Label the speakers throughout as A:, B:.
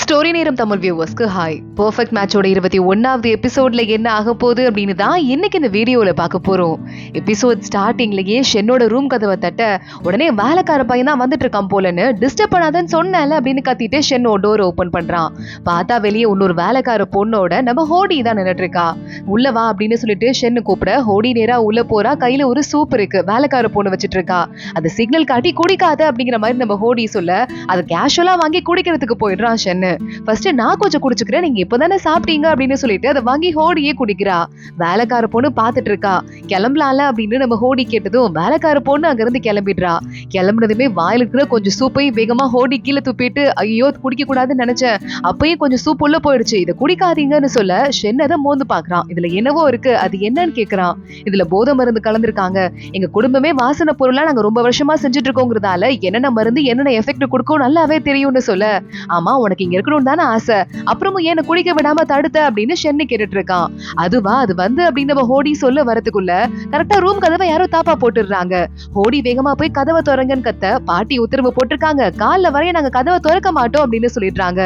A: Story நேரம் Tamil வியூவர்ஸ்க்கு hi. Perfect மேட்சோட 21வது எபிசோட்ல என்ன ஆக போகுது அப்படின்னு தான் இன்னைக்கு இந்த வீடியோல பார்க்க போறோம். எபிசோட் ஸ்டார்டிங்லயே ஷென்னோட ரூம் கதவை தட்ட உடனே வேலைக்கார பையன் தான் வந்துட்டு இருக்கான் போலன்னு டிஸ்டர்ப் பண்ணாதன்னு சொன்னேன்ல அப்படின்னு கத்திட்டு ஷென்னோ டோர் ஓபன் பண்றான். பார்த்தா வெளியே இன்னொரு வேலைக்கார பொண்ணோட நம்ம ஹோடி தான் நின்னுட்டு இருக்கா. உள்ள வா அப்படின்னு சொல்லிட்டு ஷென்னு கூப்பிட ஹோடி நேரா உள்ள போறா. கையில ஒரு சூப் இருக்கு, வேலைக்கார பொண்ணு வச்சிட்டு இருக்கா. அது சிக்னல் காட்டி குடிக்காத அப்படிங்கிற மாதிரி நம்ம ஹோடி சொல்ல அதை கேஷுவலா வாங்கி குடிக்கிறதுக்கு போயிடுறான் ஷென்னு. ஃபர்ஸ்ட் நான் கொஞ்சம் குடிச்சுக்கிறேன், நீங்க இப்பதானே சாப்பிட்டீங்க அப்படின்னு சொல்லிட்டு அதை வாங்கி ஹோடியே குடிக்கிறா. வேலைக்கார பொண்ணு பாத்துட்டு இருக்கா. கிளம்பலாம்ல அப்படின்னு நம்ம ஹோடி கேட்டதும் வேலைக்கார பொண்ணு அங்க இருந்து கிளம்பிடுறா. கிளம்புனதுமே வாயில இருக்கிற கொஞ்சம் சூப்பையும் வேகமா ஹோடி கீழே துப்பிட்டு ஐயோ குடிக்க கூடாதுன்னு நினைச்சேன், அப்பயும் கொஞ்சம் சூப் உள்ள போயிடுச்சு, இதை குடிக்காதீங்கன்னு சொல்ல ஷென் அதை மோந்து பாக்குறான். இதுல என்னவோ இருக்கு, அது என்னன்னு கேக்குறான். இதுல போதை மருந்து கலந்துருக்காங்க, எங்க குடும்பமே வாசனை பொருளா நாங்க ரொம்ப வருஷமா செஞ்சுட்டு இருக்கோங்கிறதால என்னென்ன மருந்து என்னென்ன எஃபெக்ட் கொடுக்கும் நல்லாவே தெரியும்னு சொல்ல, ஆமா உனக்கு இங்க இருக்கணும் தானே ஆசை, அப்புறமும் ஏன குடிக்க விடாம தடுத்த அப்படின்னு ஷென்னு கேட்டுட்டு இருக்கான். அதுவா அது வந்து அப்படின்னு நம்ம ஹோடி சொல்ல வரதுக்குள்ள கரெக்டா ரூம் கதவை யாரோ தாப்பா போட்டுடுறாங்க. ஹோடி வேகமா போய் கதவை திறங்கன்னு கத்த பாட்டி உத்தரவு போட்டிருக்காங்க, காலைல வரைய நாங்க கதவை திறக்க மாட்டோம் அப்படின்னு சொல்லிடுறாங்க.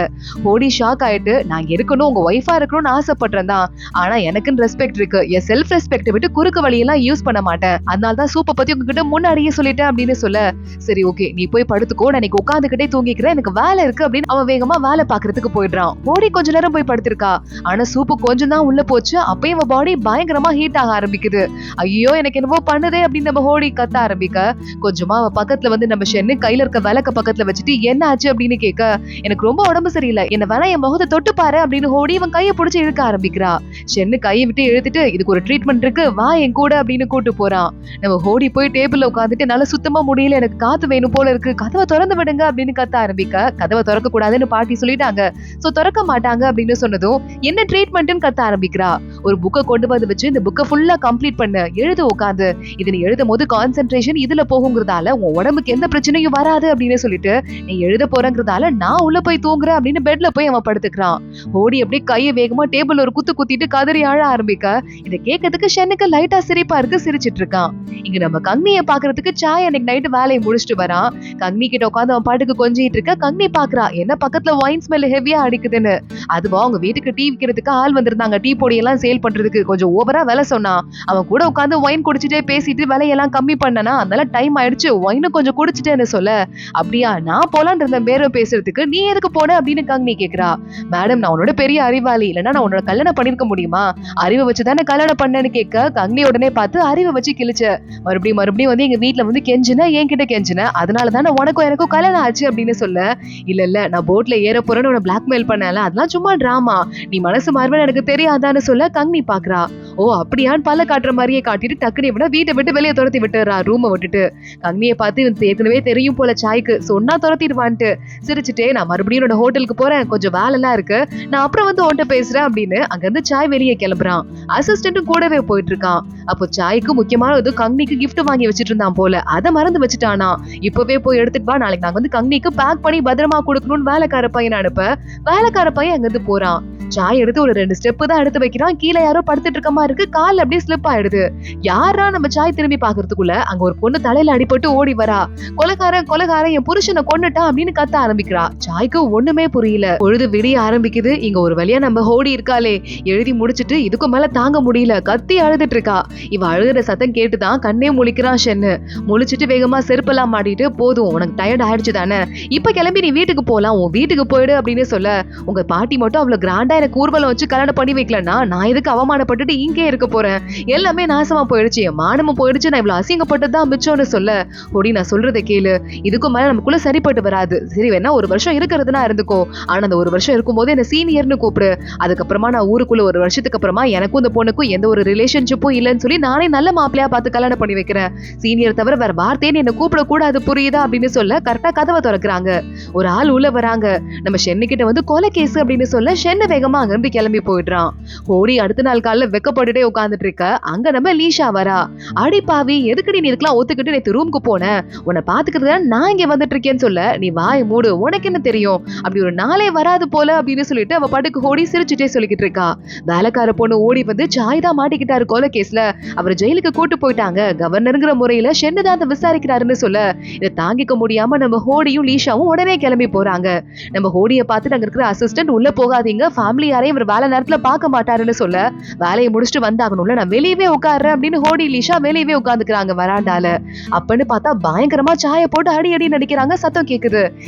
A: ஹோடி ஷாக் ஆயிட்டு நான் இருக்கணும் உங்க ஒய்ஃபா இருக்கணும்னு ஆசைப்படுறேன் தான், ஆனா எனக்குன்னு ரெஸ்பெக்ட் இருக்கு, என் செல்ஃப் ரெஸ்பெக்ட் விட்டு குறுக்கு வழியெல்லாம் யூஸ் பண்ண மாட்டேன், அதனாலதான் சூப்பை பத்தி உங்ககிட்ட முன்னாடியே சொல்லிட்டேன் அப்படின்னு சொல்ல, சரி ஓகே நீ போய் படுத்துக்கோ, நான் இன்னைக்கு உட்காந்துக்கிட்டே தூங்கிக்கிறேன், எனக்கு வேலை இருக்கு அப்படின்னு அவன் வேகமா வேலை பாக்குறதுக்கு போயிடுறான். ஹோடி கொஞ்ச நேரம் போய் படுத்திருக்கா. ஆனா சூப்பு கொஞ்சம் தான் உள்ள போச்சு, அப்பயும் அவ பாடி பயங்கரமா ஹீட் ஆக ஆரம்பிக்குது. ஐயோ எனக்கு என்னவோ பண்ணுதே அப்படின்னு நம்ம ஹோடி கத்த ஆரம்பிக்க, கொஞ்சமா அவ பக்கத்துல வந்து நம்ம ஷென்னு கையில இருக்க விளக்க பக்கத்துல வச்சுட்டு என்ன ஆச்சு அப்படின்னு கேட்க, எனக்கு ரொம்ப உடம்பு சரியில்லை, என்ன வேணா என் முகத்தை தொட்டு பாரு அப்படின்னு ஹோடி இவன் கையை பிடிச்சி இழுக்க ஆரம்பிக்கிறா. ஷென்னு கையை விட்டு இழுத்துட்டு இதுக்கு ஒரு ட்ரீட்மெண்ட் இருக்கு வா என் கூட அப்படின்னு கூட்டு போறான். நம்ம ஹோடி போய் டேபிள்ல உட்காந்துட்டு நல்லா சுத்தமா முடியல, எனக்கு காத்து வேணும் போல இருக்கு, கதவை திறந்து விடுங்க அப்படின்னு கத்த ஆரம்பிக்க, கதவை திறக்க கூடாதுன்னு பாட்டி சொல்லிட்டாங்க, சோ திறக்க மாட்டாங்க அப்படின்னு சொன்னதும் என்ன ட்ரீட்மெண்ட்னு கத்த ஆரம்பிக்கிறா. ஒரு புக்கை கொண்டு வந்து வச்சு இந்த புக்கை ஃபுல்லா கம்ப்ளீட் பண்ண, எழுத உட்காந்து, இதனை எழுதும் போது கான்சென்ட்ரேஷன் இதுல போகுங்கிறதால உன் உடம்புக்கு எந்த பிரச்சனையும் வராது அப்படின்னு சொல்லிட்டு நீ எழுத போறங்கிறதால நான் உள்ள போய் தூங்குறேன் அப்படின்னு பெட்ல போய் அவன் படுத்துக்கிறான். ஓடி அப்படியே கையை வேகமா டேபிள் ஒரு குத்து குத்திட்டு கதறி ஆழ ஆரம்பிக்க, இதை கேட்கறதுக்கு ஷென்னுக்கு லைட்டா சிரிப்பா இருக்கு, சிரிச்சிட்டு இருக்கான். இங்க நம்ம கங்னியை பாக்குறதுக்கு சாய் அன்னைக்கு நைட்டு வேலையை முடிச்சுட்டு வரான். கங்னி கிட்ட உட்காந்து அவன் பாட்டுக்கு கொஞ்சிட்டு இருக்க. கங்னி பாக்குறா என்ன பக்கத்துல ஒயின் ஸ்மெல் ஹெவியா அடிக்குதுன்னு. அதுவா அவங்க வீட்டுக்கு டீ விற்கிறதுக்கு ஆள் வந்திருந்தாங்க, டீ பொடி எல்லாம் சேல் பண்றதுக்கு. கொஞ்சம் ஓவரா வேலை சொன்னா, அவன் கூட உட்காந்து ஒயின் குடிச்சிட்டே பேசிட்டு விலையெல்லாம் கம்மி பண்ணனா, அதனால டைம் ஆயிடுச்சு, ஒயினும் கொஞ்சம் குடிச்சிட்டேன்னு சொல்ல, அப்படியா நான் போலான் இருந்த பேரம் பேசுறதுக்கு நீ எதுக்கு போன அப்படின்னு கங்னி கேக்குறா. மேடம் நான் உன்னோட பெரிய அறிவாளி, இல்லன்னா நான் உன்னோட கல்யாணம் பண்ணிருக்க முடியுமா, அறிவை வச்சுதானே கல்யாணம் பண்ணேன்னு கேட்க, கங்னி உடனே பார்த்து அறிவை வச்சு கிழிச்ச, மறுபடியும் வந்து எங்க வீட்டுல வந்து கெஞ்சின, என்கிட்ட கெஞ்சின, அதனால தானே உனக்கும் எனக்கும் கல்யாணம் ஆச்சு அப்படின்னு சொல்ல, இல்ல நான் போட்ல ஏற போறேன்னு உன்னை பிளாக்மெயில் பண்ணல, அதெல்லாம் சும்மா டிராமா, நீ மனசு மாறுவேன்னு எனக்கு தெரியாதான்னு சொல்ல கங்னி பாக்குறா. ஓ அப்படியான்னு பல்ல காட்டுற மாதிரியே காட்டிட்டு டக்குனு இவனை வீட்டை விட்டு வெளியே துரத்தி விட்டுறா, ரூமை விட்டுட்டு. கங்னியை பார்த்து இவன் ஏற்கனவே தெரியும் போல சாய்க்கு, சொன்னா துரத்திடுவான்ட்டு சிரிச்சுட்டே, நான் மறுபடியும் என்னோட ஹோட்டலுக்கு போறேன், கொஞ்சம் வேலை எல்லாம் இருக்கு, நான் அப்புறம் வந்து உன்கிட்ட பேசுறேன் அப்படின்னு அங்க இருந்து சாய் வெளியே கிளம்புறான். அசிஸ்டன்ட்டும் கூடவே போயிட்டு இருக்கான். அப்போ சாய்க்கு முக்கியமான கங்னிக்கு கிஃப்ட் வாங்கி வச்சிட்டு இருந்தான் போல, அதை மறந்து வச்சுட்டானா. இப்பவே போய் எடுத்துட்டு வா, நாளைக்கு நாங்க வந்து கங்னிக்கு பேக் பண்ணி பத்திரமா கொடுக்கணும்னு வேலைக்கார பையன் அனுப்ப, வேலைக்கார பையன் அங்க இருந்து போறான். சாய் எடுத்து ஒரு 2 ஸ்டெப் தான் எடுத்து வைக்கிறான். கீழே யாரோ படுத்துட்டு இருக்க மாதிரி இருக்கு, கால் அப்படியே ஸ்லிப் ஆயிடுது. யாரா நம்ம சாய் திரும்பி பாக்குறதுக்குள்ள அங்க ஒரு பொண்ணு தலையில அடிபட்டு ஓடி வரா. கொலைகாரன் என் புருஷனை கொன்னுட்டான் அப்படின்னு கத்த ஆரம்பிக்கிறா. சாய்க்கு ஒண்ணுமே புரியல. பொழுது விடிய ஆரம்பிக்குது. இங்க ஒரு வழியா நம்ம ஹோடி இருக்காளே, எழுதி முடிச்சிட்டு இதுக்கு மேல தாங்க முடியல, கத்தி அழுதுட்டு இருக்கா. இவ அழுகுற சத்தம் கேட்டுதான் கண்ணே முழிக்கிறான் ஷென்னு. முழிச்சிட்டு வேகமா செருப்பெல்லாம் மாட்டிட்டு, போதும் உனக்கு டயர்ட் ஆயிடுச்சு தானே, இப்ப கிளம்பி நீ வீட்டுக்கு போலாம், உன் வீட்டுக்கு போயிடு அப்படின்னு சொல்ல, உங்க பாட்டி மட்டும் அவ்வளவு கிராண்டா எனக்கு ஊர்வலம் வச்சு கல்யாணம் பண்ணி வைக்கலன்னா நான் எதுக்கு அவமானப்பட்டுட்டு இங்கே இருக்க போறேன், எல்லாமே நாசமா போயிடுச்சு, என் மானமும் போயிடுச்சு, நான் இவ்வளவு அசிங்கப்பட்டதான் மிச்சம்னு சொல்ல, ஓடி நான் சொல்றதை கேளு, இதுக்கும் மேல நமக்குள்ள சரிப்பட்டு வராது, சரி வேணா ஒரு வருஷம் இருக்கிறதுனா இருந்துக்கோ, ஆனா அந்த ஒரு வருஷம் இருக்கும் போது என்ன சீனியர்னு கூப்பிடு, அதுக்கப்புறமா நான் ஊருக்குள்ள ஒரு வருஷத்துக்கு அப்புறமா எனக்கும் இந்த பொண்ணுக்கும் எந்த ஒரு ரிலேஷன்ஷிப்பும் இல்லைன்னு சொல்லி நானே நல்ல மாப்பிள்ளையா பார்த்து கல்யாணம் பண்ணி வைக்கிறேன், சீனியர் தவிர வேற வார்த்தைன்னு என்ன கூப்பிட கூடாது புரியுதா அப்படின்னு சொல்ல, கரெக்டா கதவை திறக்கிறாங்க. ஒரு ஆள் உள்ள வராங்க. நம்ம ஷென்னு கிட்ட வந்து கொலை கேஸ் அப்படின்னு சொல்ல, ஷென்னு வேகமா வேகமா அங்க இருந்து கிளம்பி போயிடுறான். ஹோடி அடுத்த நாள் காலைல வெக்கப்பட்டுட்டே உட்கார்ந்துட்டு இருக்க. அங்க நம்ம லீஷா வரா. அடி பாவி, எதுக்கடி நீ இதுக்கெல்லாம் ஒத்துக்கிட்டு நேத்து ரூமுக்கு போன? உன்னை பாத்துக்கிறதா நான் இங்க வந்துட்டு இருக்கேன்னு சொல்ல, நீ வாய் மூடு, உனக்கு என்ன தெரியும், அப்படி ஒரு நாளே வராது போல அப்படின்னு சொல்லிட்டு அவ பாட்டுக்கு ஹோடி சிரிச்சுட்டே சொல்லிக்கிட்டு இருக்கா. வேலைக்கார பொண்ணு ஓடி வந்து சாய் தான் மாட்டிக்கிட்டாரு கொலை கேஸ்ல, அவர் ஜெயிலுக்கு கூட்டு போயிட்டாங்க, கவர்னருங்கிற முறையில ஷென்னு தான் அதை விசாரிக்கிறாருன்னு சொல்ல, இதை தாங்கிக்க முடியாம நம்ம ஹோடியும் லீஷாவும் உடனே கிளம்பி போறாங்க. நம்ம ஹோடியை பார்த்துட்டு அங்க இருக்கிற அசிஸ்டன்ட், உள்ள போகாதீங்க, ஃபேமிலி யாரையும் இவர் வேலை நேரத்துல பார்க்க மாட்டாருன்னு சொல்ல, வேலையை முடிச்சுட்டு வந்தாகணும்ல, நான் வெளியவே உட்கார்றேன் அப்படின்னு ஹோடி லீஷா வெளியவே உட்கார்ந்துக்கிறாங்க வராண்டால. அப்பன்னு பார்த்தா பயங்கரமா சாயை போட்டு அடி அடி நடிக்கிறாங்க. சத்தம் கேக்குது.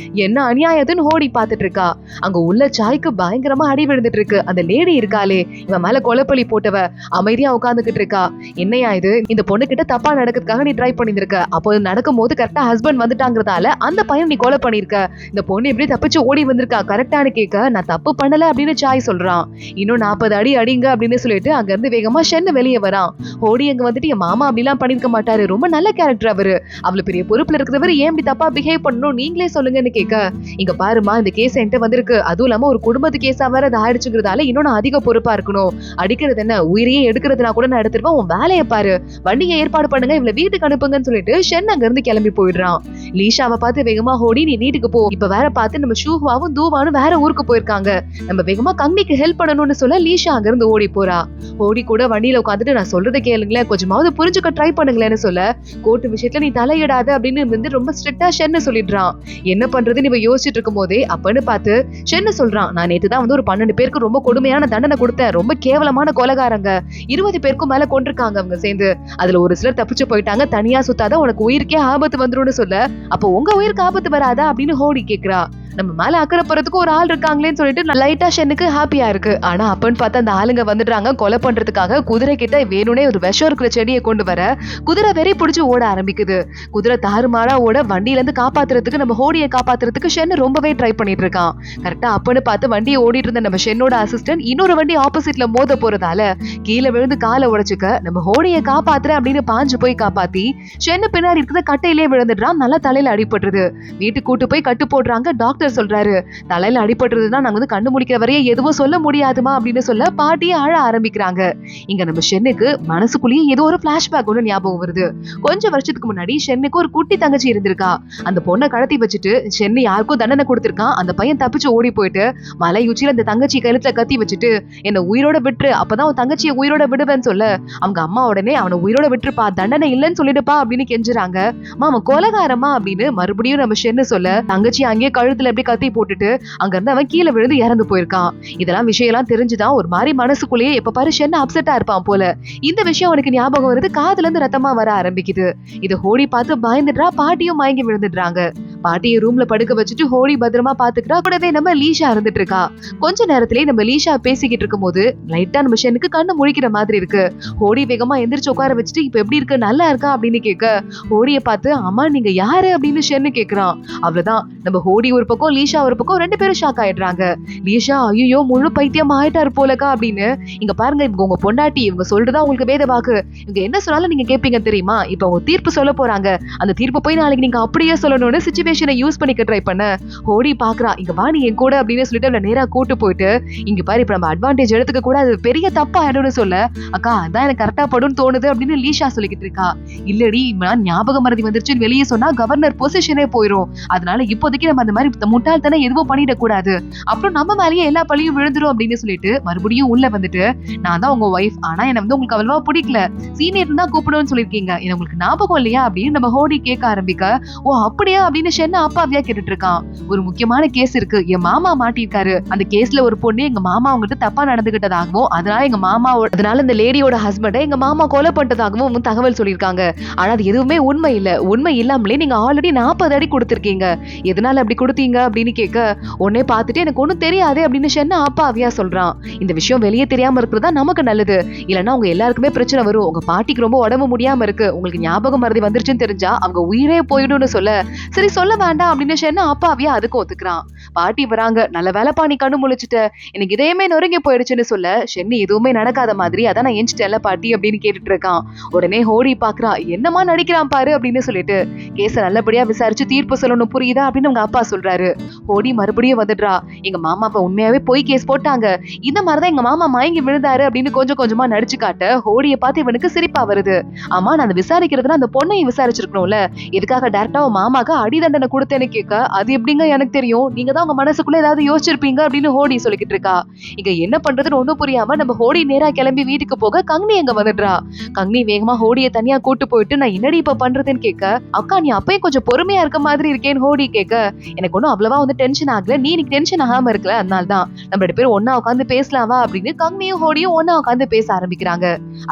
A: என்ன அநியாயத்துன்னு ஹோடி பார்த்துட்டு இருக்கா. அங்க உள்ள சாய்க்கு பயங்கரமா அடி விழுந்துட்டு இருக்கு. அந்த லேடி இருக்காளே, இவன் மேல கொலைப்பழி போட்டவ அமைதியா உட்கார்ந்துகிட்டு இருக்கா. என்னையா இது, இந்த பொண்ணு கிட்ட தப்பா நடக்கிறதுக்காக நீ ட்ரை பண்ணிருக்க, அப்போ நடக்கும் போது கரெக்டா ஹஸ்பண்ட் வந்துட்டாங்கிறதால அந்த பையன் நீ கொலை பண்ணிருக்க, இந்த பொண்ணு எப்படி தப்பிச்சு ஓடி வந்திருக்கா கரெக்டானு கேட்க, நான் தப்பு பண்ணல அப்படின்னு சாய் சொல்றான். இன்னும் 40 அடி அடிங்க அப்படின்னு சொல்லிட்டு அங்க இருந்து வேகமா ஷென்னு வெளியே வரான். ஹோடி அங்க வந்துட்டு, என் மாமா அப்படிலாம் பண்ணிருக்க மாட்டாரு, ரொம்ப நல்ல கேரக்டர் அவரு, அவ்வளவு பெரிய பொறுப்புல இருக்கிறவர் ஏன் இப்படி தப்பா பிஹேவ் பண்ணணும் நீங்களே சொல்லுங்கன்னு கேட்க, இங்க பாருமா, இந்த கேஸ் என்கிட்ட வந்திருக்கு, அதுவும் இல்லாம ஒரு குடும்பத்து கேஸா வேற அது ஆயிடுச்சுங்கிறதால இன்னும் நான் அதிக பொறுப்பா இருக்கணும், அடிக்கிறது என்ன உயிரையே எடுக்கிறதுனா கூட நான் எடுத்துருவேன், உன் வேலையை பாரு, வண்டியை ஏற்பாடு பண்ணுங்க, இவ்வளவு வீட்டுக்கு அனுப்புங்கன்னு சொல்லிட்டு ஷென் அங்க இருந்து கிளம்பி போயிடுறான். லீஷாவை பார்த்து வேகமா ஹோடி, நீ வீட்டுக்கு போ, இப்ப வேற பார்த்து நம்ம ஷூவாவும் தூவானும் வேற ஊருக்கு போயிருக்காங்க, நம்ம வேகமா கங்னிக்கு ஹெல்ப் பண்ணணும்னு சொல்ல லீஷா அங்க இருந்து ஓடி போறா. ஹோடி கூட வண்டியில உட்காந்துட்டு, நான் சொல்றதை கேளுங்களேன், கொஞ்சமாவது புரிஞ்சுக்க ட்ரை பண்ணுங்களேன்னு சொல்ல, கோர்ட்டு விஷயத்துல நீ தலையிடாத அப்படின்னு வந்து ரொம்ப ஸ்ட்ரிக்டா ஷென்னு சொல்லிடுறான். என்ன பண்றதுன்னு இவ யோசிச்சுட்டு இருக்கும் போதே அப்பன்னு பார்த்து ஷென்னு சொல்றான், நான் நேத்து தான் வந்து ஒரு 12 பேருக்கு ரொம்ப கொடுமையான தண்டனை கொடுத்தேன், ரொம்ப கேவலமான கொலைகாரங்க, 20 பேருக்கும் மேல கொண்டிருக்காங்க அவங்க சேர்ந்து, அதுல ஒரு சிலர் தப்பிச்சு போயிட்டாங்க, தனியா சுத்தாத, உனக்கு உயிருக்கே ஆபத்து வந்துரும்னு சொல்ல, அப்போ உங்க உயிருக்கு ஆபத்து வராதா அப்படின்னு ஹோடி கேக்குறா. நம்ம மேல அக்கறை போறதுக்கு ஒரு ஆள் இருக்காங்களேன்னு சொல்லிட்டு லைட்டா ஷென்னுக்கு ஹாப்பியா இருக்கு. ஆனா அப்பன்னு பார்த்தா அந்த ஆளுங்க வந்துடுறாங்க கொலை பண்றதுக்காக. குதிரை கிட்ட வேணும்னே ஒரு விஷம் இருக்கிற செடியை கொண்டு வர குதிரை வெறி பிடிச்சு ஓட ஆரம்பிக்குது. குதிரை தாறுமாறா ஓட வண்டியில இருந்து காப்பாத்துறதுக்கு, நம்ம ஹோடியை காப்பாத்துறதுக்கு ஷென் ரொம்பவே ட்ரை பண்ணிட்டு இருக்கான். கரெக்டா அப்பன்னு பார்த்து வண்டியை ஓடிட்டு இருந்த நம்ம ஷென்னோட அசிஸ்டன்ட் இன்னொரு வண்டி ஆப்போசிட்ல மோத போறதால கீழே விழுந்து காலை உடைச்சுக்க, நம்ம ஹோடியை காப்பாத்துறேன் அப்படின்னு பாஞ்சு போய் காப்பாத்தி ஷென்னு பின்னாடி இருக்கிற கட்டையிலே விழுந்துடுறான். நல்லா தலையில அடிபட்டுருது. வீட்டுக்கு கூட்டு போய் கட்டு போடுறாங்க. டாக்டர் சொல்றாரு, தலையில அடிபட்டுறதுன்னா நாங்க வந்து கண்டு முடிக்கிற வரையே எதுவும் சொல்ல முடியாதுமா அப்படின்னு சொல்ல பாட்டியே அழ ஆரம்பிக்கிறாங்க. இங்க நம்ம ஷென்னுக்கு மனசுக்குள்ளேயே ஏதோ ஒரு பிளாஷ்பேக் ஒண்ணு ஞாபகம் வருது. கொஞ்சம் வருஷத்துக்கு முன்னாடி ஷென்னுக்கு ஒரு குட்டி தங்கச்சி இருந்திருக்கா. அந்த பொண்ணை கடத்தி வச்சுட்டு ஷென்னு யாருக்கும் தண்டனை கொடுத்திருக்கான். அந்த பையன் தப்பிச்சு ஓடி போயிட்டு மலை உச்சியில அந்த தங்கச்சி கழுத்துல கத்தி வச்சுட்டு, என்ன உயிரோட விட்டுரு, அப்பதான் உன் தங்கச்சியை உயிரோட விடுவேன்னு சொல்ல, அவங்க அம்மா உடனே அவனை உயிரோட விட்டுருப்பா, தண்டனை இல்லைன்னு சொல்லிடுப்பா அப்படின்னு கெஞ்சுறாங்க. அவன் கொலைகாரமா அப்படின்னு மறுபடியும் நம்ம ஷென்னு சொல்ல, தங்கச்சி அங்கேயே கழுத்துல எப்படி கத்தி போட்டுட்டு அங்க இருந்து அவன் கீழே விழுந்து இறந்து போயிருக்கான். இதெல்லாம் விஷயம் எல்லாம் தெரிஞ்சுதான் ஒரு மாதிரி மனசுக்குள்ளேயே எப்ப பாரு ஷென் அப்செட்டா இருப்பான் போல. இந்த விஷயம் அவனுக்கு ஞாபகம் வருது. காதுல இருந்து ரத்தமா வர ஆரம்பிக்குது. இத ஹோடி பார்த்து பயந்துடுறா. பாட்டியும் மயங்கி விழுந்துடுறாங்க. பாட்டியை ரூம்ல படுக்க வச்சுட்டு ஹோடி பத்திரமா பாத்துக்கிறா. கூடவே நம்ம லீஷா இருந்துட்டு இருக்கா. கொஞ்ச நேரத்திலேயே நம்ம லீஷா பேசிக்கிட்டு இருக்கும் போது லைட்டா நம்ம ஷெனுக்கு கண்ணு முழிக்கிற மாதிரி இருக்கு. ஹோடி வேகமா எந்திரிச்சு உட்கார வச்சுட்டு, இப்ப எப்படி இருக்கு, நல்லா இருக்கா அப்படின்னு கேட்க, ஹோடியை பார்த்து, அம்மா நீங்க யாரு அப்படின்னு ஷென்னு கேக்குறான். அவ்வளவுதான், நம்ம ஹோடி ஒரு பக்கம் லீஷா ஒரு பக்கம், ரெண்டு பேரும் ஷாக் ஆயிடுறாங்க. லீஷா, ஐயோ முழு பைத்தியம் ஆயிட்டாரு போலக்கா அப்படின்னு. இங்க பாருங்க, இவங்க உங்க பொண்டாட்டி, இவங்க சொல்றதா உங்களுக்கு வேத வாக்கு, இவங்க என்ன சொன்னாலும் நீங்க கேட்பீங்க தெரியுமா, இப்ப அவங்க தீர்ப்பு சொல்ல போறாங்க, அந்த தீர்ப்பு போய் நாளைக்கு நீங்க அப்படியே சொல்லணும்னு சிச்சுவேஷனை யூஸ் பண்ணிக்க ட்ரை பண்ண. ஹோடி பாக்குறா, இங்க வா நீ என் கூட அப்படின்னு சொல்லிட்டு அவளை நேரா கூட்டு போயிட்டு, இங்க பாரு இப்ப நம்ம அட்வான்டேஜ் எடுத்துக்க கூட அது பெரிய தப்பா ஆயிடும்னு சொல்ல, அக்கா அதான் எனக்கு கரெக்டா படும் தோணுது அப்படின்னு லீஷா சொல்லிக்கிட்டு இருக்கா. இல்லடி, நான் ஞாபக மறதி வந்துருச்சுன்னு வெளியே சொன்னா கவர்னர் பொசிஷனே போயிரும், அதனால இப்போதைக்கு நம்ம அந்த மாதிரி முட்டாள்தானே எதுவும் பண்ணிடக்கூடாது, அப்புறம் நம்ம மேலேயே எல்லா பழியும் விழுந்துரும் அப்படின்னு சொல்லிட்டு மறுபடியும் உள்ள வந்துட்டு, நான் தான் உங்க ஒய்ஃப், ஆனா என்ன வந்து உங்களுக்கு அவ்வளவா பிடிக்கல, சீனியர் தான் கூப்பிடுன்னு சொல்லிருக்கீங்க, என்ன உங்களுக்கு ஞாபகம் இல்லையா அப்படின்னு நம்ம ஹோடி கேட்க ஆரம்பிக்க, ஓ அப்படியா அப்படின்னு ஷென்ன அப்பாவியா கேட்டுட்டு இருக்கான். ஒரு முக்கியமான கேஸ் இருக்கு, என் மாமா மாட்டிருக்காரு, அந்த கேஸ்ல ஒரு பொண்ணு எங்க மாமா அவங்ககிட்ட தப்பா நடந்துகிட்டதாகவும், அதனால எங்க மாமாவோட, அதனால இந்த லேடியோட ஹஸ்பண்டை எங்க மாமா கொலை பண்ணிட்டதாகவும் தகவல் சொல்லியிருக்காங்க. ஆனா அது எதுவுமே உண்மை இல்ல, உண்மை இல்லாமலே நீங்க ஆல்ரெடி 40 அடி கொடுத்திருக்கீங்க, எதனால அப்படி கொடுத்தீங்க அப்படின்னு கேட்க, உடனே பார்த்துட்டு எனக்கு ஒண்ணும் தெரியாது அப்படின்னு ஷென்ன அப்பாவியா சொல்றான். இந்த விஷயம் வெளியே தெரியாம இருக்கிறதா நமக்கு நல்லது, இல்லன்னா உங்க எல்லாருக்குமே பிரச்சனை வரும், உங்க பாட்டிக்கு ரொம்ப உடம்பு முடியாம இருக்கு, உங்களுக்கு ஞாபகம் மறதி வந்துருச்சுன்னு தெரிஞ்சா அவங்க உயிரே போயிடும்னு சொல்ல, சரி சொல்ல சொல்ல வேண்டாம் அப்படின்னு ஷென்னு அப்பாவியா அதுக்கு ஒத்துக்கிறான். பாட்டி வராங்க. நல்ல வேலைப்பா நீ கண்ணு முழிச்சிட்ட, எனக்கு இதயமே நொறுங்கி போயிடுச்சுன்னு சொல்ல ஷென்னு எதுவுமே நடக்காத மாதிரி அதான் நான் எஞ்சிட்டேன்ல பாட்டி அப்படின்னு கேட்டுட்டு இருக்கான். உடனே ஹோடி பாக்குறா, என்னமா நடிக்கிறான் பாரு அப்படின்னு சொல்லிட்டு கேஸ நல்லபடியா விசாரிச்சு தீர்ப்பு சொல்லணும் புரியுதா அப்படின்னு அவங்க அப்பா சொல்றாரு. ஹோடி மறுபடியும் வந்துடுறா. எங்க மாமாவை உண்மையாவே போய் கேஸ் போட்டாங்க, இந்த மாதிரிதான் எங்க மாமா மயங்கி விழுந்தாரு அப்படின்னு கொஞ்சம் கொஞ்சமா நடிச்சு காட்ட ஹோடியை பார்த்து இவனுக்கு சிரிப்பா வருது. ஆமா நான் விசாரிக்கிறதுனா அந்த பொண்ணையும் விசாரிச்சிருக்கணும்ல, எதுக்காக டைரக்டா உன் மாமாக்கு அடி தண்டனை கொடுத்தேன்னு கேட்க, அது எப்படிங்க எனக்கு தெரியும், நீங்க தான் உங்க மனசுக்குள்ள ஏதாவது யோசிச்சிருப்பீங்க அப்படின்னு ஹோடி சொல்லிக்கிட்டு இருக்கா. இங்க என்ன பண்றதுன்னு ஒண்ணும் புரியாம நம்ம ஹோடி நேரா கிளம்பி வீட்டுக்கு போக கங்னி எங்க வந்துடுறா. கங்னி வேகமா ஹோடியை தனியா கூட்டு போயிட்டு நான் என்னடி இப்ப பண்றதுன்னு கேட்க, அக்கா நீ அப்பயும் கொஞ்சம் பொறுமையா இருக்க மாதிரி இருக்கேன்னு ஹோடி கேட்க, எனக்கு ஒன்னும் அவ்வளவா வந்து டென்ஷன் ஆகல, நீ எனக்கு டென்ஷன் ஆகாம இருக்கல, அதனால்தான் நம்ம 2 பேரும் ஒன்னா உட்காந்து பேசலாமா அப்படின்னு கங்னியும் ஹோடியும் ஒன்னா உட்காந்து பேச ஆரம்பிக்கிறாங்க.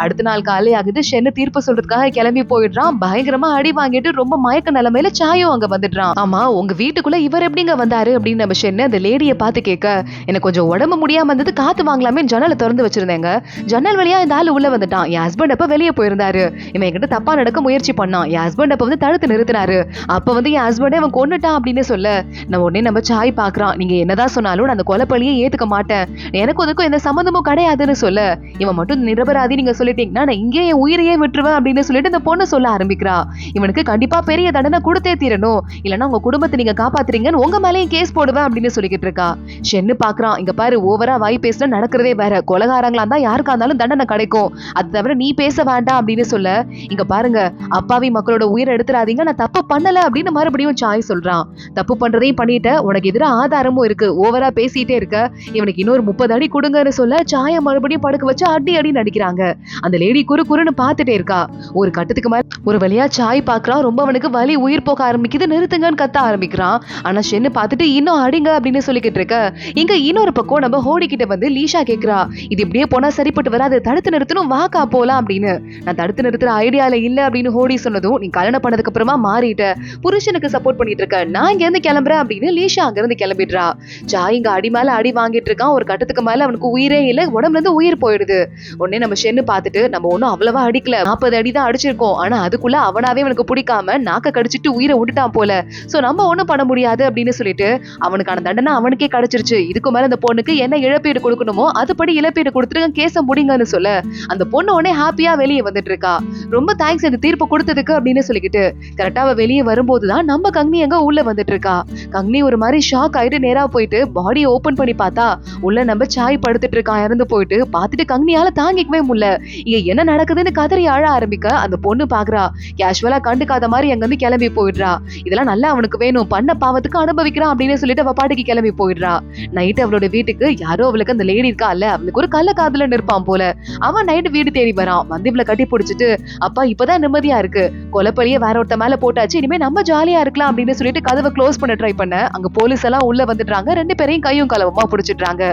A: அடுத்த நாள் காலை ஆகுது. ஷென்னு தீர்ப்பு சொல்றதுக்காக கிளம்பி போயிடுறான். பயங்கரமா அடி வாங்கிட்டு ரொம்ப மயக்க நிலைமையில சாயும் அங்க வந்துடுறான். ஆமா உங்க வீட்டுக்குள்ள இவர் எப்படிங்க வந்தாரு அப்படின்னு நம்ம ஷென்னு அந்த லேடிய பார்த்து கேட்க, எனக்கு கொஞ்சம் உடம்பு முடியாம இருந்தது, காத்து வாங்கலாமே ஜன்னலை திறந்து வச்சிருந்தேங்க, ஜன்னல் வழியா இந்த ஆளு உள்ள வந்துட்டான், என் ஹஸ்பண்ட் அப்ப வெளியே போயிருந்தாரு, இவன் என்கிட்ட தப்பா நடக்க முயற்சி பண்ணான், என் ஹஸ்பண்ட் அப்ப வந்து தடுத்து நிறுத்தினாரு, அப்ப வந்து என் ஹஸ்பண்டே அவன் கொன்னுட்டான் அப்படின்னு சொல்ல உடனே நம்ம சாய் பாக்குறான். நீங்க என்னதான் சொன்னாலும் நான் அந்த கொலைப்பழியே ஏத்துக்க மாட்டேன், எனக்கு அதுக்கும் எந்த சம்மந்தமும் கிடையாதுன்னு சொல்ல, இவன் மட்டும் நிரபராதி நீங்க சொல்லிட்டீங்கன்னா நான் இங்கே என் உயிரையே விட்டுருவேன் அப்படின்னு சொல்லிட்டு இந்த பொண்ணு சொல்ல ஆரம்பிக்கிறா. இவனுக்கு கண்டிப்பா பெரிய தண்டனை கொடுத்தே தீரணும், இல்லன்னா உங்க குடும்பத்தை நீங்க காப்பாத்துறீங்கன்னு உங்க மேலேயும் கேஸ் போடுவேன் அப்படின்னு சொல்லிக்கிட்டு இருக்கா. ஷென்னு பாக்குறான், இங்க பாரு ஓவரா வாய் பேசினா நடக்கிறதே வேற, கொலகாரங்களா இருந்தா யாருக்கா இருந்தாலும் தண்டனை கிடைக்கும், அது தவிர நீ பேச வேண்டாம் அப்படின்னு சொல்ல, இங்க பாருங்க அப்பாவி மக்களோட உயிரை எடுத்துறாதீங்க, நான் தப்பு பண்ணல அப்படின்னு மறுபடியும் சாய் சொல்றான். தப்பு பண்றதையும் பண்ணிட்ட, உனக்கு எதிராக ஆதாரமும் இருக்கு, ஓவரா பேசிட்டே இருக்க, இவனுக்கு இன்னொரு 30 அடி கொடுங்கன்னு சொல்ல சாய மறுபடியும் படுக்க வச்சு அடி அடி நடிக்கிறாங்க. அந்த லேடி குறுன்னு பாத்துட்டே இருக்கா. ஒரு கட்டத்துக்கு மேல ஒரு வழியா சாய் பாக்குறான். ரொம்ப அவனுக்கு வலி உயிர் போக ஆரம்பிக்குது, நிறுத்துங்கன்னு கத்த ஆரம்பிக்கிறான். ஆனா ஷென்னு பாத்துட்டு இன்னும் அடிங்க அப்படின்னு சொல்லிக்கிட்டு இருக்க, இங்க இன்னொரு பக்கம் நம்ம ஹோடி கிட்ட வந்து லீஷா கேக்குறா, இது இப்படியே போனா சரிப்பட்டு வராது, தடுத்து நிறுத்தணும், வாக்கா போலாம் அப்படின்னு. நான் தடுத்து நிறுத்துற ஐடியால இல்ல அப்படின்னு ஹோடி சொன்னதும், நீ கல்யாணம் பண்ணதுக்கு அப்புறமா மாறிட்ட, புருஷனுக்கு சப்போர்ட் பண்ணிட்டு இருக்க, நான் இங்க இருந்து கிளம்புறேன் அப்படின்னு லீஷா அங்க இருந்து கிளம்பிடுறா. சாய் இங்க அடி மேல அடி வாங்கிட்டு இருக்கான். ஒரு கட்டத்துக்கு மேல அவனுக்கு உயிரே இல்ல, உடம்புல இருந்து உயிர் போயிடுது. உடனே நம்ம ஷென்னு பாத்துட்டு, நம்ம ஒண்ணும் அவ்வளவா அடிக்கல, 40 அடி தான் அடிச்சிருக்கோம், ஆனா அதுக்குள்ள அவனாவே அவனுக்கு பிடிக்காம நாக்க கடிச்சிட்டு உயிரை விட்டுட்டான் போல, சோ நம்ம ஒண்ணும் பண்ண முடியாது அப்படின்னு சொல்லிட்டு அவனுக்கான தண்டனை அவனுக்கே கிடைச்சிருச்சு, இதுக்கு மேல அந்த பொண்ணுக்கு என்ன இழப்பீடு கொடுக்கணுமோ அதுபடி இழப்பீடு கொடுத்துட்டு கேஸ முடிங்கன்னு சொல்ல, அந்த பொண்ணு உடனே ஹாப்பியா வெளியே வந்துட்டு இருக்கா. ரொம்ப தேங்க்ஸ் இந்த தீர்ப்பு கொடுத்ததுக்கு அப்படின்னு சொல்லிக்கிட்டு கரெக்டா அவ வெளியே வரும்போதுதான் நம்ம கங்னி அங்க உள்ள வந்துட்டு இருக்கா. கங்னி ஒரு மாதிரி ஷாக் ஆயிட்டு நேரா போயிட்டு பாடியை ஓபன் பண்ணி பார்த்தா உள்ள நம்ம சாய் படுத்துட்டு இருக்கான். இறந்து போயிட்டு பார்த்துட்டு கங்னியால தாங்கிக்கவே முடியல. இங்க என்ன நடக்குதுன்னு கதறி அழ ஆரம்பிக்க அந்த பொண்ணு பாக்குறா. கேஷுவலா கண்டுக்காத மாதிரி அங்க இருந்து கிளம்பி போயிடுறா. இதெல்லாம் நல்லா அவனுக்கு வேணும், பண்ண பாவத்துக்கு அனுபவிக்கிறான் அப்படின்னு சொல்லிட்டு அவ பாட்டுக்கு கிளம்பி போயிடுறா. நைட்டு அவளோட வீட்டுக்கு யாரோ அவளுக்கு அந்த லேடி இருக்கா இல்ல, அவளுக்கு ஒரு கள்ள காதல நிற்பான் போல. அவன் நைட்டு வீடு தேடி வரான். வந்து இவளை கட்டி பிடிச்சிட்டு, அப்பா இப்பதான் நிம்மதியா இருக்கு, கொலைப்பழிய வேற ஒருத்த மேல போட்டாச்சு, இனிமே நம்ம ஜாலியா இருக்கலாம் அப்படின்னு சொல்லிட்டு கதவை க்ளோஸ் பண்ண ட்ரை பண்ண அங்க போலீஸ் எல்லாம் உள்ள வந்துடுறாங்க. 2 பேரையும் கையும் களவுமா பிடிச்சிடுறாங்க.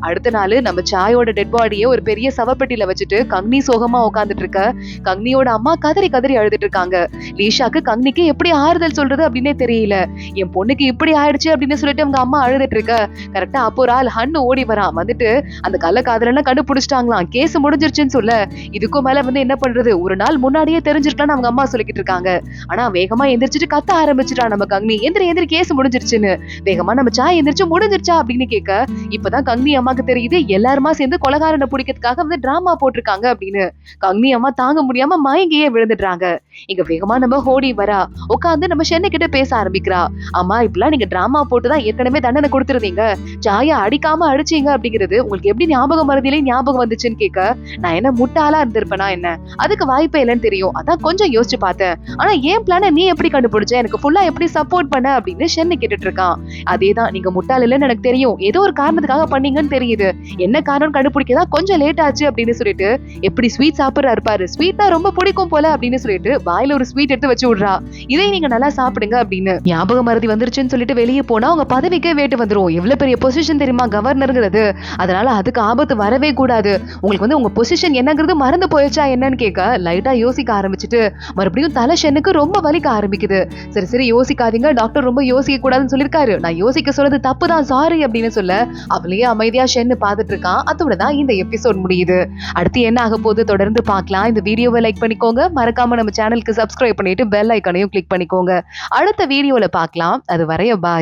A: அடுத்த நாள் நம்ம சாயோட டெட் பாடியை ஒரு பெரிய சவப்பெட்டியில வச்சுட்டு கங்னி சோகமா உட்காந்துட்டு இருக்க. கங்னியோட அம்மா கதறி கதறி அழுதுட்டு இருக்காங்க. லீஷாக்கு கங்னிக்கு எப்படி ஆறுதல் சொல்றது அப்படின்னே தெரியல. என் பொண்ணுக்கு இப்படி ஆயிடுச்சு அப்படின்னு சொல்லிட்டு அவங்க அம்மா அழுதுட்டு இருக்க. கரெக்டா அப்போ ஒரு ஆள் ஹன்னு ஓடி வரான். வந்துட்டு அந்த கள்ள காதலன்னா கண்டுபிடிச்சிட்டாங்களாம், கேஸ் முடிஞ்சிருச்சுன்னு சொல்ல, இதுக்கும் மேல வந்து என்ன பண்றது, ஒரு நாள் முன்னாடியே தெரிஞ்சிருக்கலாம்னு அவங்க அம்மா சொல்லிக்கிட்டு இருக்காங்க. ஆனா வேகமா எந்திரிச்சிட்டு கத்த ஆரம்பிச்சிட்டான் நம்ம கங்னி, எந்திரி கேஸ் முடிஞ்சிருச்சுன்னு. வேகமா நம்ம சாய் எந்திரிச்சு முடிஞ்சிருச்சா அப்படின்னு கேட்க, இப்பதான் கங்னி அம்மாக்கு தெரியுது எல்லாருமா சேர்ந்து கொலகாரனை பிடிக்கிறதுக்காக வந்து டிராமா போட்டிருக்காங்க அப்படின்னு. கங்னி அம்மா தாங்க முடியாம மயங்கியே விழுந்துடுறாங்க. இங்க வேகமா நம்ம ஹோடி வரா. உட்காந்து நம்ம ஷென்னு கிட்ட பேச ஆரம்பிக்கிறா. அம்மா இப்பெல்லாம் நீங்க டிராமா போட்டுதான் ஏற்கனவே தண்டனை கொடுத்துருந்தீங்க, சாய அடிக்காம அடிச்சீங்க அப்படிங்கிறது உங்களுக்கு எப்படி ஞாபகம் மறதியிலே ஞாபகம் வந்துச்சுன்னு கேட்க, நான் என்ன முட்டாளா இருந்திருப்பேனா என்ன, அதுக்கு வாய்ப்பே இல்லைன்னு தெரியும், அதான் கொஞ்சம் யோசிச்சு பார்த்தேன், ஆனா ஏன் பிளான நீ எப்படி கண்டுபிடிச்ச, எனக்கு ஃபுல்லா எப்படி சப்போர்ட் பண்ண அப்படின்னு ஷென்னு கேட்டுட்டு இருக்கான். அதேதான், நீங்க முட்டாள் இல்லைன்னு எனக்கு தெரியும், ஏதோ ஒரு காரணத்துக்காக பண்ணீங்கன்னு தெரியுது, என்ன காரணம் கண்டுபிடிக்கதான் கொஞ்சம் லேட் ஆச்சு அப்படின்னு சொல்லிட்டு, எப்படி ஸ்வீட் சாப்பிடுறாரு பாரு, ஸ்வீட் தான் ரொம்ப பிடிக்கும் போல அப்படின்னு சொல்லிட்டு வாயில ஒரு ஸ்வீட் எடுத்து வச்சு விடுறா. இதை நீங்க நல்லா சாப்பிடுங்க அப்படின்னு. ஞாபக மறதி வந்துருச்சுன்னு சொல்லிட்டு வெளியே போனா உங்க பதவிக்கே வேட்டு வந்துரும், எவ்வளவு பெரிய பொசிஷன் தெரியுமா கவர்னருங்கிறது, அதனால அதுக்கு ஆபத்து வரவே கூடாது, உங்களுக்கு வந்து உங்க பொசிஷன் என்னங்கிறது மறந்து போயிடுச்சா என்னன்னு கேட்க லைட்டா யோசிக்க ஆரம்பிச்சுட்டு மறுபடியும் தலை ஷென்னுக்கு ரொம்ப வலிக்க ஆரம்பிக்குது. சரி யோசிக்காதீங்க, டாக்டர் ரொம்ப யோசிக்க கூடாதுன்னு சொல்லிருக்காரு, நான் யோசிக்க சொல்றது தப்புதான், சாரி அப்படின்னு சொல்ல அவளையே அமைதியா ஷென்னு பாத்துட்டு இருக்கான். அதோட தான் இந்த எபிசோட் முடியுது. அடுத்து என்ன ஆக போகுது தொடர்ந்து பார்க்கலாம். இந்த வீடியோவை லைக் பண்ணிக்கோங்க, மறக்காம நம்ம சேனலுக்கு சப்ஸ்கிரைப் பண்ணிட்டு பெல் ஐக்கானையும் கிளிக் பண்ணிக்கோங்க. அடுத்த அடுத்த வீடியோல பார்க்கலாம். அது வரைய பாய்.